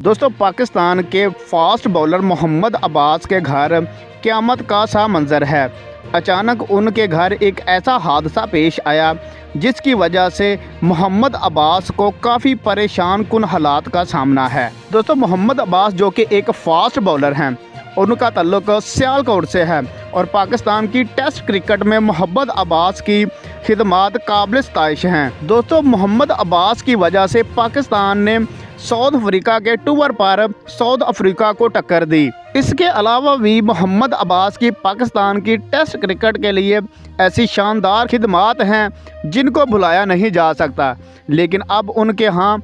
दोस्तों पाकिस्तान के fast bowler Mohammad Abbas के घर क़यामत का सा मंज़र है। अचानक उनके घर एक ऐसा हादसा पेश आया जिसकी वजह से मोहम्मद अब्बास को काफ़ी परेशान कुन हालात का सामना है। दोस्तों मोहम्मद अब्बास जो कि एक फास्ट बॉलर हैं, उनका ताल्लुक सियालकोट से है और पाकिस्तान की टेस्ट क्रिकेट में मोहम्मद अब्बास की खिदमात काबिल सताइश हैं। दोस्तों मोहम्मद अब्बास की वजह से पाकिस्तान ने साउथ अफ्रीका के टूर पर साउथ अफ्रीका को टक्कर दी। इसके अलावा भी मोहम्मद अब्बास की पाकिस्तान की टेस्ट क्रिकेट के लिए ऐसी शानदार खिदमात हैं जिनको भुलाया नहीं जा सकता। लेकिन अब उनके यहाँ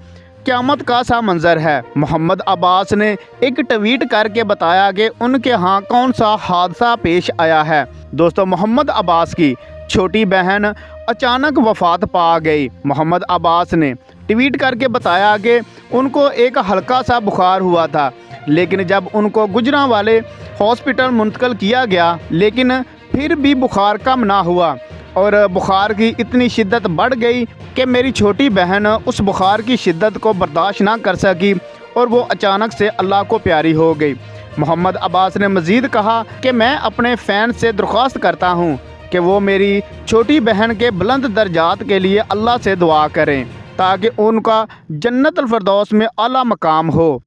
क़यामत का सा मंज़र है। मोहम्मद अब्बास ने एक ट्वीट करके बताया कि उनके यहाँ कौन सा हादसा पेश आया है। दोस्तों मोहम्मद अब्बास की छोटी बहन अचानक वफ़ात पा गई। मोहम्मद अब्बास ने ट्वीट करके बताया कि उनको एक हल्का सा बुखार हुआ था, लेकिन जब उनको गुजरांवाले हॉस्पिटल मुंतकिल किया गया लेकिन फिर भी बुखार कम ना हुआ और बुखार की इतनी शिद्दत बढ़ गई कि मेरी छोटी बहन उस बुखार की शिद्दत को बर्दाश्त ना कर सकी और वो अचानक से अल्लाह को प्यारी हो गई। मोहम्मद अब्बास ने मज़ीद कहा कि मैं अपने फ़ैन से दरख्वास्त करता हूँ कि वो मेरी छोटी बहन के बुलंद दर्जात के लिए अल्लाह से दुआ करें ताकि उनका जन्नतुल फिरदौस में आला मकाम हो।